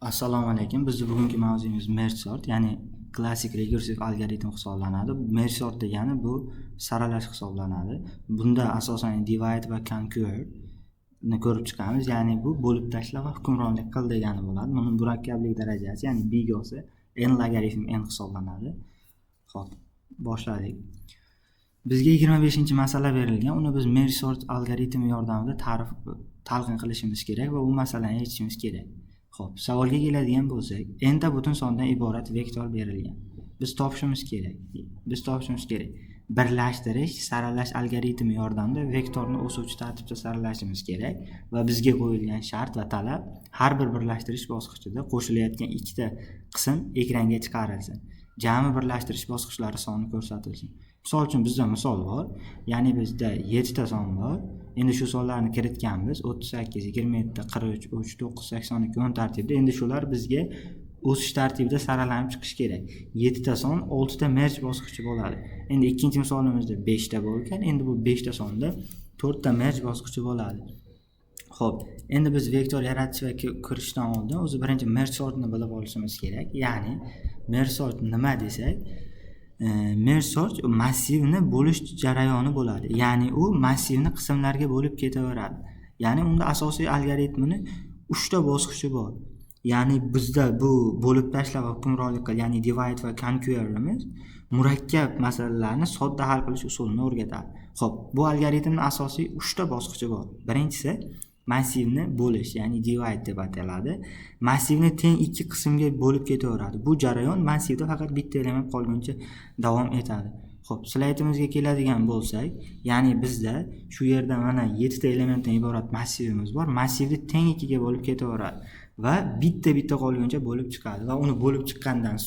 Assalomu alaykum. Bizning bugungi mavzuyimiz merge sort, ya'ni klassik rekursiv algoritm hisoblanadi. Merge sort degani bu saralash hisoblanadi. Bunda asosan divide va conquer ni ko'rib chiqamiz, ya'ni bu bo'lib tashla va hukmronlik qil degani bo'ladi. Buni murakkablik darajasi, ya'ni bigosi n logaritm n hisoblanadi. Xo'p, boshladik. Bizga 25-masala berilgan. Uni biz merge sort algoritmi yordamida talqin qilishimiz kerak va bu masalani yechishimiz kerak. Xo'p, savolga keladigan bo'lsak, n ta butun sondan iborat vektor berilgan. Biz topishimiz kerak. Birlashtirish, saralash algoritmi yordamida vektorni o'suvchi tartibda saralashimiz kerak va bizga qo'yilgan shart va talab har bir birlashtirish bosqichida qo'shilayotgan ikkita qism ekranga chiqarilsin. Jami birlashtirish bosqichlari soni ko'rsatilsin. Misol uchun bizda misol bor. Ya'ni bizda 7 ta son bor. Endi shu sonlarni kiritganmiz. 38, 27, 43, 39, 82 10 tartibda. Endi shular bizga o'sish tartibida saralanib chiqish kerak. 7 ta son 6 ta merge bosqichi bo'ladi. Endi ikkinchi misolimizda 5 ta bo'lgan. Endi bu 5 ta sonda 4 ta merge bosqichi bo'ladi. Xo'p, endi biz vektor yaratish va kirishdan oldin o'zi birinchi merge sortni bilib olishimiz kerak. Ya'ni merge sort nima desak, merge sort massivni bo'lish jarayoni bo'ladi. Ya'ni u massivni qismlarga bo'lib ketaveradi. Ya'ni unda asosiy algoritmini 3 ta bosqichi bor. Ya'ni bizda bu bo'lib tashla va hukmronlik qil, ya'ni divide va conquer'imiz murakkab masalalarni sodda hal qilish usulini o'rgatadi. Xo'p, bu algoritmning asosiy 3 ta bosqichi bor. Birinchisi massivni bo'lish, ya'ni divide deb ataladi. Massivni teng ikki qismga bo'lib ketaveradi. Bu jarayon massivda faqat bitta element qolguncha davom etadi. Xo'p, slaydimizga keladigan bo'lsak, ya'ni bizda shu yerda mana 7 ta elementdan iborat massivimiz bor. Massivni teng ikkiga bo'lib ketaveradi va bitta qolguncha bo'lib chiqadi va uni bo'lib chiqqandan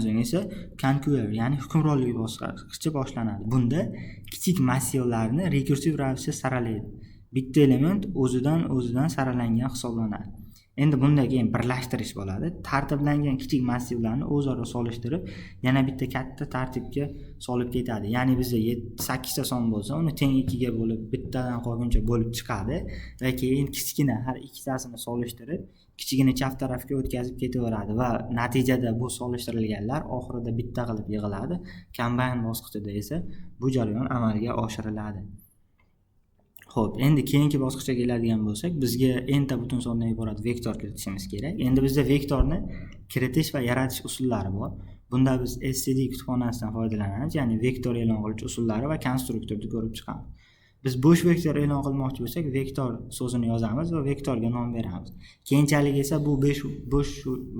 so'ng esa conquer, ya'ni hukmronlik bosqichi boshlanadi. Bunda kichik massivlarni rekursiv ravishda saralaydi. Bitta element o'zidan saralangan hisoblanadi. Endi bundan keyin birlashtirish bo'ladi. Tartiblangan kichik massivlarni o'zaro solishtirib, yana bitta katta tartibga solib ketadi. Ya'ni bizda 8 ta son bo'lsa, uni teng ikkiga bo'lib, bittadan qolguncha bo'lib chiqadi va keyin kichkina har ikkitasini solishtirib, kichigini chap tarafga o'tkazib ketaveradi va natijada bu solishtirilganlar oxirida bitta qilib yig'iladi. Combine bosqichida esa bu jarayon amalga oshiriladi. Xo'p, endi keyingi bosqichga keladigan bo'lsak, bizga n ta butun sondan iborat vektor kiritishimiz kerak. Endi bizda vektorni kiritish va yaratish usullari bor. Bunda biz std kutubxonasidan foydalanamiz, ya'ni vektor e'lon qiluvchi usullari va konstruktorni ko'rib chiqamiz. Biz bo'sh vektor e'lon qilmoqchi bo'lsak, vektor so'zini yozamiz va vektorga nom beramiz. Keyinchalik esa bu bo'sh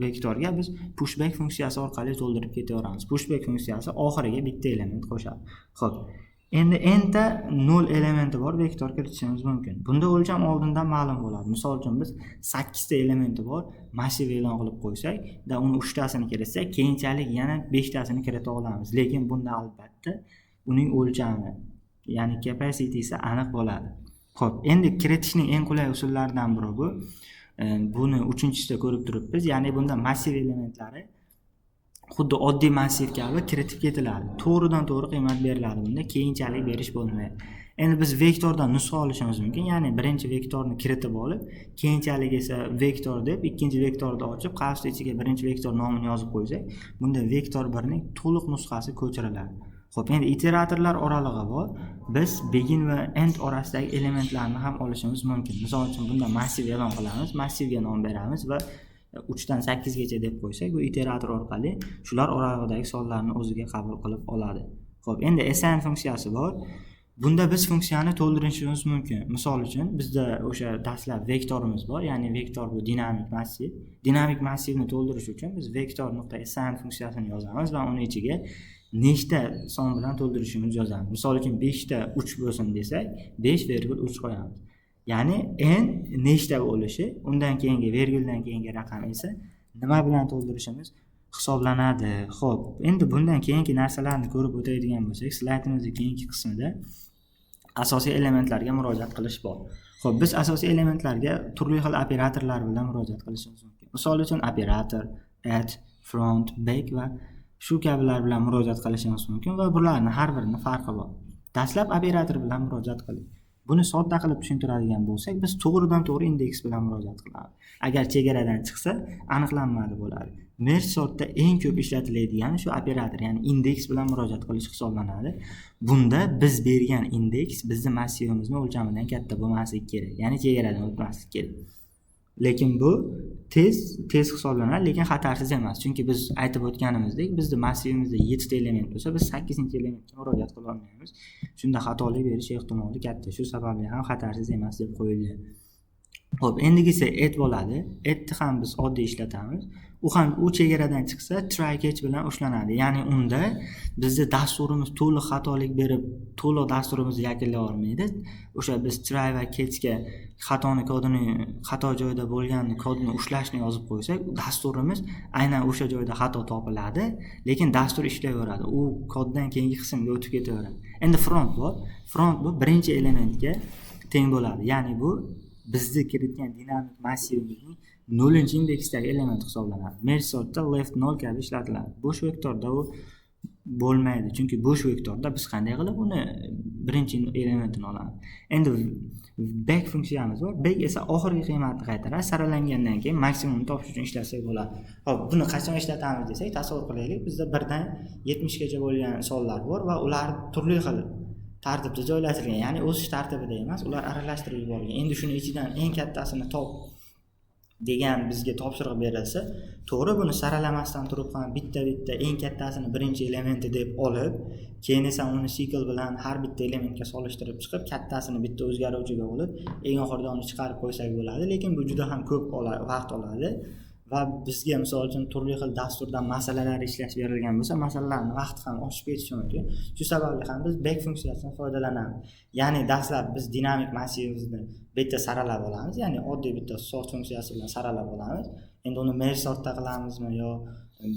vektorga biz pushback funksiyasi orqali to'ldirib ketaveramiz. Pushback funksiyasi oxiriga bitta element qo'shadi. Xo'p, endi n ta 0 elementi bor vektor kiritishimiz mumkin. Bunda o'lcham oldindan ma'lum bo'ladi. Misol uchun biz 8 ta elementi bor massiv e'lon qilib qo'ysak, uni 3 tasini kiritsak, keyinchalik yana 5 tasini kirita olamiz. Lekin bunda albatta uning o'lchami, ya'ni capacity'si aniq bo'ladi. Xo'p, endi kiritishning eng qulay usullaridan biri bu. Buni 3-chisida ko'rib turibmiz. Ya'ni bunda massiv elementlari xuddi oddiy massiv kabi kiritib ketiladi. To'g'ridan to'g'ri qiymat beriladi. Bunda keyinchalik berish bo'lmaydi. Endi biz vektordan nusxa olishimiz mumkin. Ya'ni birinchi vektorni kiritib olib, keyinchalik esa vektor deb ikkinchi vektorni ochib, qavs ichiga birinchi vektor nomini yozib qo'ysak, bunda vektor 1 ning to'liq nusxasi ko'chiriladi. Xo'p, endi iteratorlar oralig'i bor. Biz begin va end orasidagi elementlarni ham olishimiz mumkin. Misol uchun bunda massiv e'lon qilamiz, massivga nom beramiz va 3 dan 8 gacha deb qo'ysak, bu iterator orqali shular oralig'idagi sonlarni o'ziga qabul qilib oladi. Xo'p, endi assign funksiyasi bor. Bunda biz funksiyani to'ldirishimiz mumkin. Misol uchun bizda o'sha dastlab vektorimiz bor, ya'ni vektor bu dinamik massiv. Dinamik massivni to'ldirish uchun biz vektor.assign funksiyasini yozamiz va uni ichiga nechta son bilan to'ldirishimiz yozamiz. Misol uchun 5 ta 3 bo'lsin desak, 5,3 qo'yamiz. Ya'ni n nechta bo'lishi, undan keyingi verguldan keyingi raqam esa nima bilan to'ldirishimiz hisoblanadi. Xo'p, endi bundan keyingi narsalarni ko'rib o'tadigan bo'lsak, slaydimizning keyingi qismida asosiy elementlarga murojaat qilish bor. Xo'p, biz asosiy elementlarga turli xil operatorlar bilan murojaat qilishimiz mumkin. Misol uchun operator, add, front, back va shu kabilar bilan murojaat qilishimiz mumkin va bularning har birining farqi bor. Dastlab operator bilan murojaat qiling. Buni sodda qilib tushuntiradigan bo'lsak, biz to'g'ridan to'g'ri indeks bilan murojaat qilamiz. Agar chegaradan chiqsa, aniqlanmadi bo'ladi. Merge sortda eng ko'p ishlatiladigan shu operator, ya'ni indeks bilan murojaat qilish hisoblanadi. Bunda biz bergan indeks bizning massivimizni o'lchamidan katta bo'lmasligi kerak, ya'ni chegaradan o'tmasligi kerak. Lekin bu tez hisoblanadi, lekin xatarsiz emas. Chunki biz aytib o'tganimizdek, bizning massivimizda 7 ta element bo'lsa, biz 8-elementga murojaat qila olmaymiz. Shunda xatolik berish ehtimoli katta. Shu sababli ham xatarsiz emas deb qo'yilgan. Xo'p, endigisi et bo'ladi. Etni ham biz oddiy ishlatamiz. U ham u chegaradan chiqsa, try catch bilan ushlanadi. Ya'ni unda bizning dasturimiz to'liq xatolik berib, to'liq dasturimizni yakunlay olmaydi. O'sha biz try va catchga xato joyda bo'lgan kodni ushlashni yozib qo'ysak, dasturimiz aynan o'sha joyda xato topiladi, lekin dastur ishlayveradi. U koddan keyingi qismga o'tib ketaveradi. Endi front bu birinchi elementga teng bo'ladi. Ya'ni bu bizni kiritgan dinamik massivimizning 0-indeksdagi element hisoblanadi. Merge sortda left 0 kabi ishlatiladi. Bo'sh vektorda u bo'lmaydi. Chunki bo'sh vektorda biz qanday qilib uni birinchi elementini olamiz. Endi back funksiyamiz bor. Back esa oxirgi qiymatni qaytaradi. Saralangandan keyin maksimumni topish uchun ishlasak bo'ladi. Xo'p, buni qachon ishlatamiz desak, tasavvur qilaylik. Bizda 1 dan 70 gacha bo'lgan sonlar bor va ular turli xil tartibda joylashtirilgan, ya'ni o'sish tartibida emas, ular aralashtirib yuborilgan. Endi shuni ichidan eng kattasini top degan bizga topshiriq berilsa, to'g'ri buni saralamasdan turib ham bitta eng kattasini birinchi elementi deb olib, keyin esa uni sikl bilan har bitta elementga solishtirib chiqib, kattasini bitta o'zgaruvchiga olib, eng oxirida uni chiqarib qo'ysak bo'ladi, lekin bu juda ham ko'p vaqt oladi. Va bizga misol uchun turli xil dasturdan masalalar ishlash berilgan bo'lsa, masalalarning vaqti ham oshib ketishi mumkin. Shu sababli ham biz back funksiyasidan foydalanamiz. Ya'ni dastlab biz dinamik massivimizni bitta saralab olamiz, ya'ni oddiy bitta sort funksiyasi bilan saralab olamiz. Endi uni merge sortda qilamizmi yo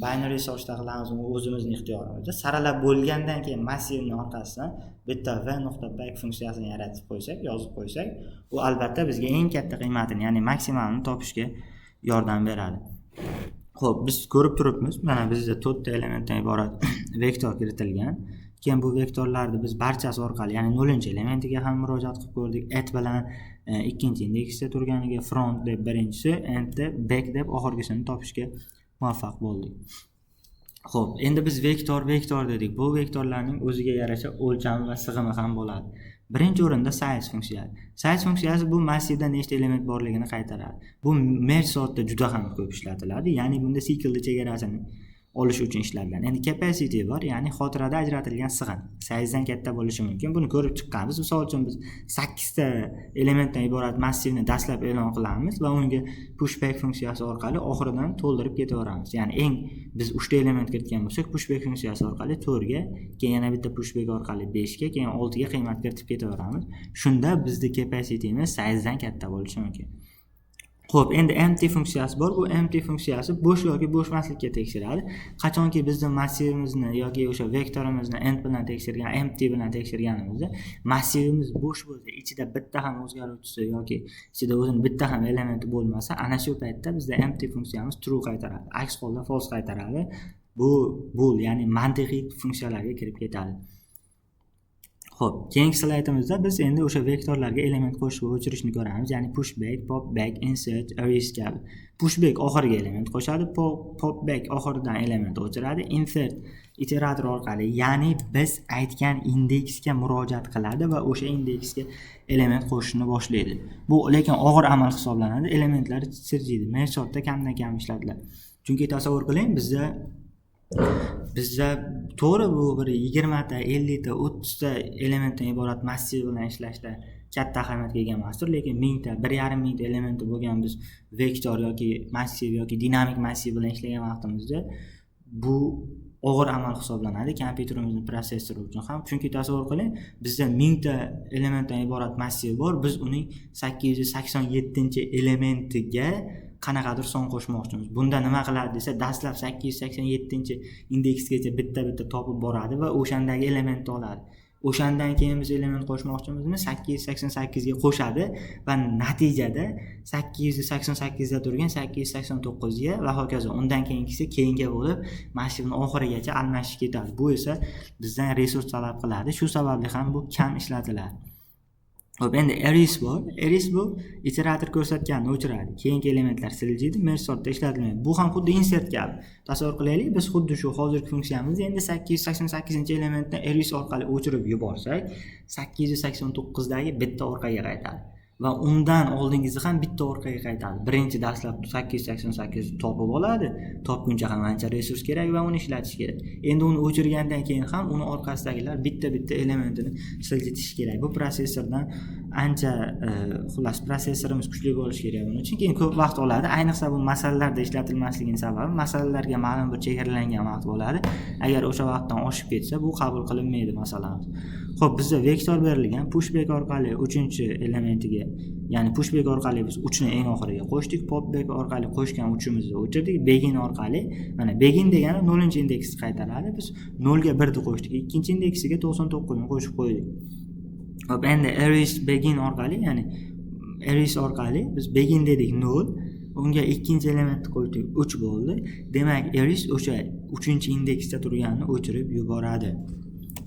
binary sortda qilamizmi, o'zimizning ixtiyorimizda. Saralab bo'lgandan keyin massivning orqasidan bitta v.back funksiyasini yaratib qo'ysak, yozib qo'ysak, u albatta bizga eng katta qiymatini, ya'ni maksimalni topishga yordam beradi. Xo'p, biz ko'rib turibmiz, mana bizda 4 ta elementdan iborat vektor kiritilgan. Keyin bu vektorlarni biz barchasi orqali, ya'ni 0-elementiga ham murojaat qilib ko'rdik. Et bilan ikkinchi indeksda turganiga, front deb birinchisi, end deb, back deb oxirgisini topishga muvaffaq bo'ldik. Xo'p, endi biz vektor dedik. Bu vektorlarning o'ziga yarasha o'lchami va sig'imi ham bo'ladi. Birinchi o'rinda size funksiyasi. Size funksiyasi bu massivda nechta element borligini qaytaradi. Bu merge sortda juda ham ko'p ishlatiladi. Ya'ni bunda siklni chegarasini olish uchun ishlatiladi. Endi capacity bor, ya'ni xotirada ajratilgan sig'im. Sizedan katta bo'lishi mumkin. Buni ko'rib chiqqanmiz. Misol uchun biz 8 ta elementdan iborat massivni dastlab e'lon qilamiz va unga pushback funksiyasi orqali oxiridan to'ldirib ketaveramiz. Ya'ni biz 3 ta element kiritgan bo'lsak, pushback funksiyasi orqali 4 ga, keyin yana bitta pushback orqali 5 ga, keyin 6 ga qiymat kiritib ketaveramiz. Shunda bizning capacity'miz sizedan katta bo'lishi mumkin. Xo'p, endi empty funksiyasi bor. Bu empty funksiyasi bo'sh yoki bo'shmaslikka tekshiradi. Qachonki bizning massivimizni yoki o'sha vektorimizni end bilan tekshirgan, empty bilan tekshirganimizda, massivimiz bo'sh bo'lsa, ichida bitta ham o'zgaruvchisi yoki ichida o'zining bitta ham elementi bo'lmasa, ana shu paytda bizda empty funksiyamiz true qaytaradi. Aks holda false qaytaradi. Bu bool, ya'ni mantiqiy funksiyalarga kirib ketadi. Xo'p, keyingi slaydimizda biz endi o'sha vektorlarga element qo'shib va o'chirishni ko'ramiz, ya'ni pushback, popback, insert, erase kabi. Pushback oxirgi element qo'shadi, popback oxiridan element o'chiradi, insert iterator orqali, ya'ni biz aytgan indeksga murojaat qiladi va o'sha indeksga element qo'shishni boshlaydi. Bu lekin og'ir amal hisoblanadi, elementlar sirjiydi. Merge sortda kamdan kam ishlatiladi. Chunki tasavvur qiling, bizda to'g'ri bu bir 20 ta, 50 ta, 30 ta elementdan iborat massiv bilan ishlashda katta ahamiyatga ega emasdir, lekin 1000 ta, 1,5 ta elementi bo'lgan biz vektor yoki massiv yoki dinamik massiv bilan ishlagan vaqtimizda bu og'ir amal hisoblanadi kompyuterimizning protsessori uchun ham. Chunki tasavvur qiling, bizda 1000 ta elementdan iborat massiv bor, biz uning 887-elementiga qanaqadir son qo'shmoqchimiz. Bunda nima qiladi desa, dastlab 887-indeksgacha bitta topib boradi va o'shandagi elementni oladi. O'shandan keyin biz element qo'shmoqchimizmi 888 ga qo'shadi va natijada 888 da turgan 889 ga va hokazo. Undan keyingisi keyinga bo'lib mashinani oxirigacha almashib ketadi. Bu esa bizdan resurs talab qiladi. Shu sababli ham bu kam ishlatiladi. Hop, endi arrays bor. Arrays bu iterator ko'rsatganini o'chiradi. Keyingi elementlar siljiydi, merge sortda ishlatilmaydi. Bu ham xuddi insert kabi. Tasavvur qilaylik, biz xuddi shu hozirgi funksiyamizni endi 888-elementni arrays orqali o'chirib yuborsak, 889 dagi bitta orqaga qaytadi. Va undan oldingisi ham bitta orqaga qaytadi. Birinchi dastlab 888 topib oladi. Topguncha ham ancha resurs kerak va uni ishlatish kerak. Endi uni o'chirgandan keyin ham uni orqasidagilar bitta elementini siljitish kerak. Bu prosessordan ancha xullas prosessorimiz kuchli bo'lishi kerak buning uchun. Keyin ko'p vaqt oladi. Ayniqsa bu masalalarda ishlatilmasligining sababi masalalarga ma'lum bir chegaralangan vaqt bo'ladi. Agar o'sha vaqtdan oshib ketsa, bu qabul qilinmaydi masalamiz. Xo'p, bizga vektor berilgan, pushback orqali 3-elementiga, ya'ni pushback orqali biz 3 ni eng oxiriga qo'shdik, popback orqali qo'shgan 3-imizni o'chirdik, begin orqali, mana begin degani 0-indeksni qaytaradi. Biz 0 ga 1 ni qo'shdik, ikkinchi indeksiga 99 ni qo'shib qo'ydik. Xo'p, endi arrays begin orqali, ya'ni arrays orqali biz begin dedik 0, unga ikkinchi elementni qo'shdik 3 bo'ldi. Demak, arrays o'sha 3-indeksda turganini o'chirib yuboradi.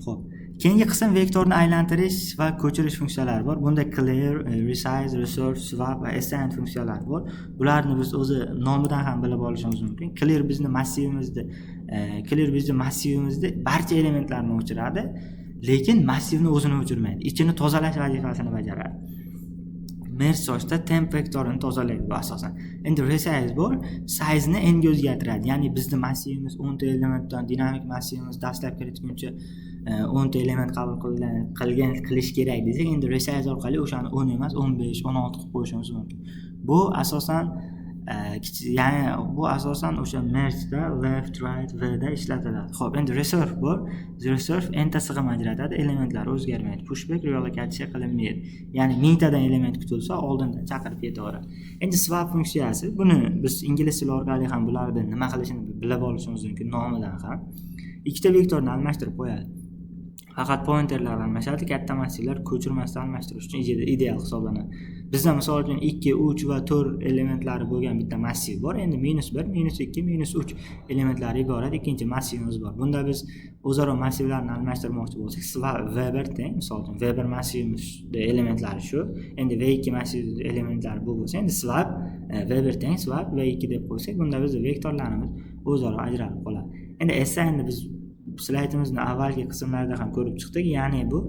Xo'p, keyingi qism vektorni aylantirish va ko'chirish funksiyalari bor. Bunda clear, resize, research, swap va assign funksiyalari bor. Bularni biz o'zi nomidan ham bilib olishimiz mumkin. Clear bizni massivimizda barcha elementlarni o'chiradi, lekin massivni o'zini o'chirmaydi. Ichini tozalash vazifasini bajaradi. Merge sochda temp vektorini tozalaydi bu asosan. Endi resize bor, size ni n ga o'zgartiradi. Ya'ni bizning massivimiz 10 ta elementdan dinamik massivimiz dastlab kiritguncha 10 ta element qabul qilish kerak desak, endi resize orqali o'shani 10 emas 15, 16 qilib qo'yishimiz mumkin. Bu asosan o'sha merge da left, right, v da ishlatiladi. Xo'p, endi reserve bor. Reserve n ta sig'im ajratadi, elementlar o'zgarmaydi. Pushback relokatsiya qilinmaydi. Ya'ni 1000 tadan element kutilsa, oldindan chaqirib ketaveradi. Endi swap funksiyasi, buni biz ingliz tili orqali ham bularni nima qilishini bilib olishimiz mumkin, nomidan ham. Ikkita vektorni almashtirib qo'yadi. Faqat pointerlar almashadi, katta massivlar ko'chirmasdan almashtirish uchun ideal hisoblanadi. Bizda misol uchun 2, 3 va 4 elementlari bo'lgan bitta massiv bor. Endi -1, -2, -3 elementlari iborat ikkinchi massivimiz bor. Bunda biz o'zaro massivlarni almashtirmoqchi bo'lsak, swap v1 teng, misol uchun v1 massivimizda elementlari shu. Endi v2 massiv elementlari bu bo'lsa, endi swap v1 teng swap v2 deb qo'ysak, bunda bizning vektorlarimiz o'zaro ajralib qoladi. Endi assign biz slaydimizning avvalgi qismlarida ham ko'rib chiqdik, ya'ni bu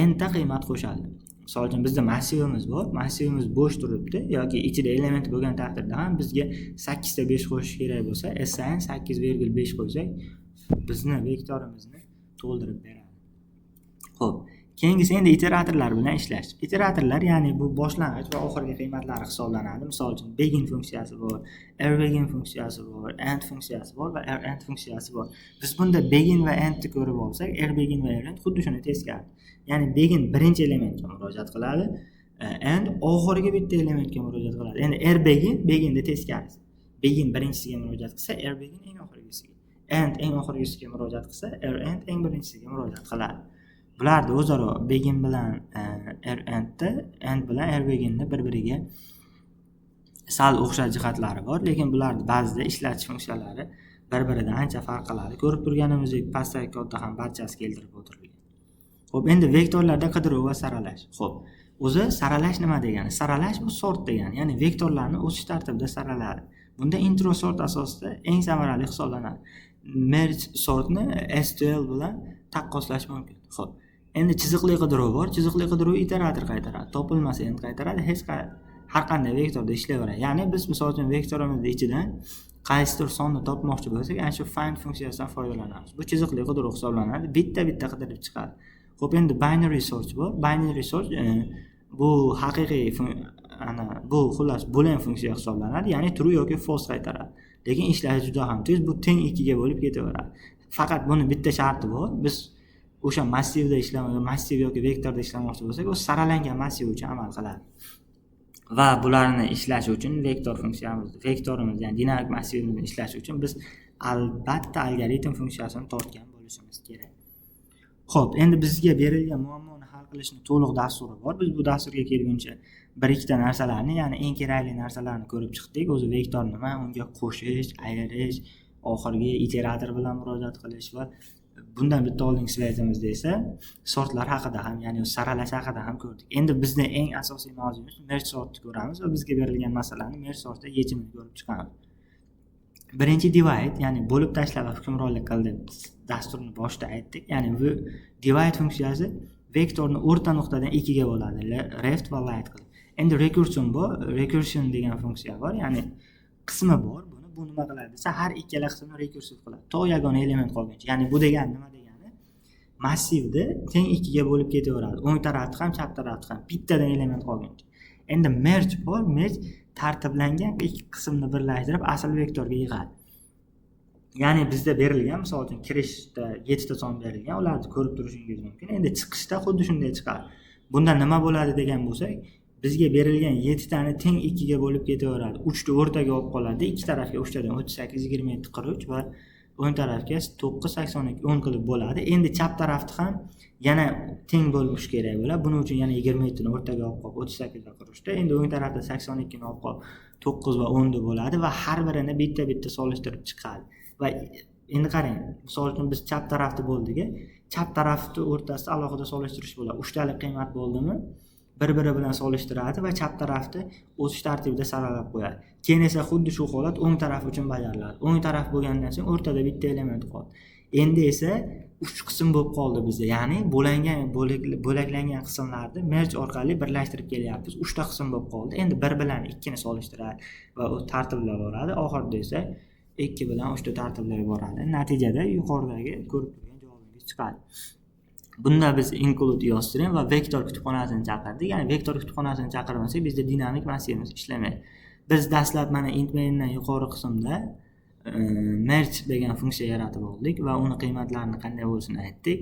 n ta qiymat qo'shadi. Misol uchun bizda massivimiz bor, massivimiz bo'sh turibdi yoki ichida element bo'lgan taqdirda ham bizga 8 ta 5 qo'shish kerak bo'lsa, assign 8,5 qo'ysak, bizni vektorimizni to'ldirib beradi. Xo'p, keyingisi endi iteratorlar bilan ishlash. Iteratorlar, ya'ni bu boshlang'ich va oxirgi qiymatlari hisoblanadi. Misol uchun begin funksiyasi bor, begin funksiyasi bor, end funksiyasi bor va end funksiyasi bor. Biz bunda begin va endni ko'rib olsak, begin va end xuddi shuni teskari. Ya'ni begin birinchi elementga murojaat qiladi, end oxirgi bitta elementga murojaat qiladi. Endi beginda teskarisi. Begin birinchisiga murojaat qilsa, begin eng oxirgisiga. End eng oxirgisiga murojaat qilsa, end eng birinchisiga murojaat qiladi. Bularni o'zaro begin bilan end bilan beginni bir-biriga sal o'xshash jihatlari bor, lekin bularni ba'zida ishlatish funksiyalari bir-biridan ancha farq qiladi. Ko'rib turganimizdek, pastdagi kodda ham barchasi keltirib o'tirilgan. Xo'p, endi vektorlarda qidiruv va saralash. Xo'p, o'zi saralash nima degani? Saralash bu sort degani, ya'ni vektorlarni o'sish tartibida saraladi. Bunda intro sort asosida eng samarali hisoblanadi. Merge sortni SQL bilan taqqoslash mumkin. Xo'p, endi chiziqli qidiruv bor. Chiziqli qidiruv iterator qaytaradi, topilmasa end qaytaradi, har qanday vektorda ishlayveradi. Ya'ni biz misol uchun vektorimizning ichidan qaysidir sonni topmoqchi bo'lsak, ana shu find funksiyasidan foydalanamiz. Bu chiziqli qidiruv hisoblanadi, bitta qidirib chiqadi. Xo'p, endi binary search bor. Binary search bu haqiqiy bu xullas boolean funksiya hisoblanadi, ya'ni true yoki false qaytaradi. Lekin ishlashi juda ham tez, bu teng 2 ga bo'lib ketaveradi. Faqat buni bitta sharti bor. Biz o'sha massivda massiv yoki vektorda ishlamoqchi bo'lsak, u saralangan massiv uchun amal qiladi. Va bularni ishlash uchun vektorimiz, ya'ni dinamik massivimizni ishlash uchun biz albatta algoritm funksiyasini tortgan bo'lishimiz kerak. Xo'p, endi bizga berilgan muammoni hal qilishning to'liq dasturi bor. Biz bu dasturga kelguncha bir ikkita narsalarni, ya'ni eng kerakli narsalarni ko'rib chiqdik. O'zi vektor nima, unga qo'shish, ayirish, oxirgi iterator bilan murojaat qilish va bundan bitta oldingi slaytimizda esa sortlar haqida ham, ya'ni saralash haqida ham ko'rdik. Endi bizda eng asosiy mavzuimiz merge sortni ko'ramiz va bizga berilgan masalani merge sortda yechimini ko'rib chiqamiz. Birinchi divide, ya'ni bo'lib tashla va hukmronlik qil deb dasturni boshida aytdik. Ya'ni bu divide funksiyasi vektorni o'rta nuqtadan ikkiga bo'ladi, left va right qilib. Endi recursion degan funksiya bor, ya'ni qismi bor. Bu nima qiladi desa, har ikkala qismni rekursiv qiladi. To yagona element qolguncha. Ya'ni bu degani nima degani? Massivni teng ikkiga bo'lib ketaveradi. O'ng tarafni ham, chap tarafni ham bittadan element qolguncha. Endi merge bor, merge tartiblangan ikki qismni birlashtirib asl vektorga yig'adi. Ya'ni bizda berilgan, misol uchun kirishda 7 ta son berilgan, ularni ko'rib turishingiz mumkin. Endi chiqishda xuddi shunday chiqadi. Bunda nima bo'ladi degan bo'lsak, bizga berilgan 7 tani teng ikkiga bo'lib ketaveradi. 3 ta o'rtaga olib qoladi. Ikki tarafga 3 tadan 38, 27, 43 va o'ng tarafga 9, 82, 10 qilib bo'ladi. Endi chap tarafni ham yana teng bo'lishi kerak bo'ladi. Buning uchun yana 27 ni o'rtaga olib qolib 38 va 43 ta. Endi o'ng tarafda 82 ni olib qolib 9 va 10 bo'ladi va har birini bitta-bitta solishtirib chiqadi. Va endi qarang, misol uchun biz chap tarafni bo'ldik. Chap tarafni o'rtasida alohida solishtirish bo'ladi. 3 talik qiymat bo'ldimi? Bir-biri bilan solishtiradi va chap tarafni o'sish tartibida saralab qo'yadi. Keyin esa xuddi shu holat o'ng taraf uchun bajariladi. O'ng taraf bo'lgandan so'ng o'rtada bitta element qoldi. Endi esa 3 qism bo'lib qoldi bizda. Ya'ni bo'laklangan qismlarni merge orqali birlashtirib kelyapmiz. 3 ta qism bo'lib qoldi. Endi bir bilan 2 ni solishtiradi va u tartiblab boradi. Oxirida esa 2 bilan 3 ta tartiblab boradi. Natijada yuqoridagi ko'rib turgan javobingiz chiqadi. Bunda biz include string va vektor kutubxonasini chaqirdik. Ya'ni vektor kutubxonasini chaqirmasak bizda dinamik massivimiz ishlamaydi. Biz dastlab mana int maindan yuqori qismda merge degan funksiya yaratib oldik va uni qiymatlarini qanday bo'lishini aytdik.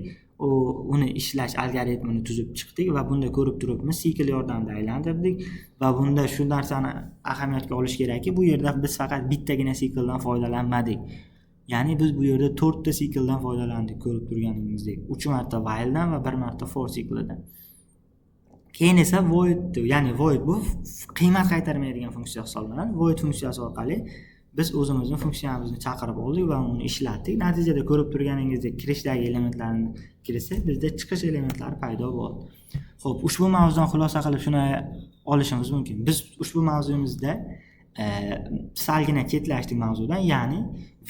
Uni ishlash algoritmini tuzib chiqdik va bunda ko'rib turibmiz, sikl yordamida aylantirdik va bunda shu narsani ahamiyatga olish kerakki, bu yerda biz faqat bittagina sikldan foydalanmadik. Ya'ni biz bu yerda 4 ta sikldan foydalandik, ko'rib turganingizdek. 3 marta while'dan va 1 marta for siklidan. Keyin esa void, ya'ni void bu qiymat qaytarmaydigan funksiya hisoblanadi. Void funksiyasi orqali biz o'zimizning funksiyamizni chaqirib oldik va uni ishlatdik. Natijada ko'rib turganingizdek kirishdagi elementlarni kirsak, bizda chiqish elementlari paydo bo'ldi. Xo'p, ushbu mavzudan xulosa qilib shuni olishimiz mumkin. Biz ushbu mavzumizda salgina chetlashdik mavzudan, ya'ni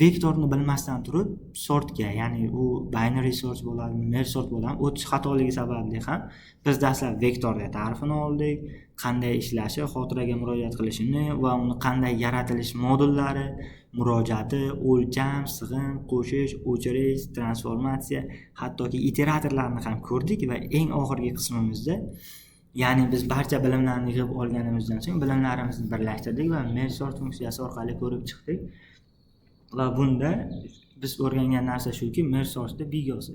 vektorni bilmasdan turib sortga, ya'ni u binary search bo'ladi, merge sort bo'ladi, o'tish xatoligi sababli ham biz dastlab vektorga ta'rifini oldik, qanday ishlashi, xotiraga murojaat qilishini va uni qanday yaratilish modullari, murojaati, o'lcham, sig'im, qo'shish, o'chirish, transformatsiya, hattoki iteratorlarni ham ko'rdik va eng oxirgi qismimizda, ya'ni biz barcha bilimlarni yig'ib olganimizdan so'ng bilimlarimizni birlashtirdik va merge sort funksiyasi orqali ko'rib chiqdik. Va bunda biz o'rgangan narsa shuki, merge sortda bigosi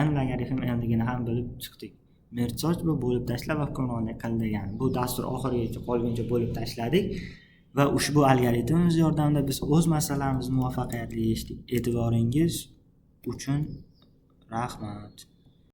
n logaritm nligini ham bilib chiqdik. Merge sort bu bo'lib tashla va hukmronlik qil degani. Bu dastur oxirigacha qolguncha bo'lib tashladik va ushbu algoritmimiz yordamida biz o'z masalamizni muvaffaqiyatli yechdik. E'tiboringiz uchun rahmat.